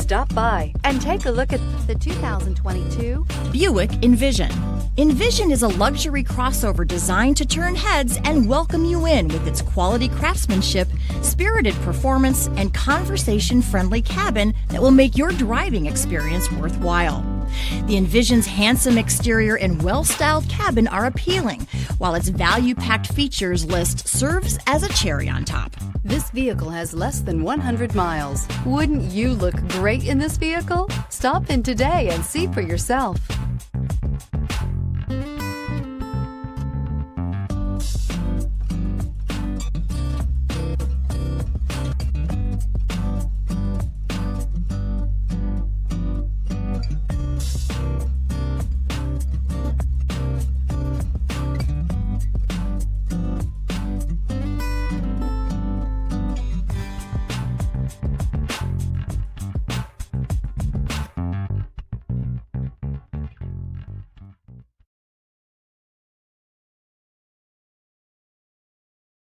Stop by and take a look at the 2022 Buick Envision. Envision is a luxury crossover designed to turn heads and welcome you in with its quality craftsmanship, spirited performance, and conversation-friendly cabin that will make your driving experience worthwhile. The Envision's handsome exterior and well-styled cabin are appealing, while its value-packed features list serves as a cherry on top. This vehicle has less than 100 miles. Wouldn't you look great in this vehicle? Stop in today and see for yourself.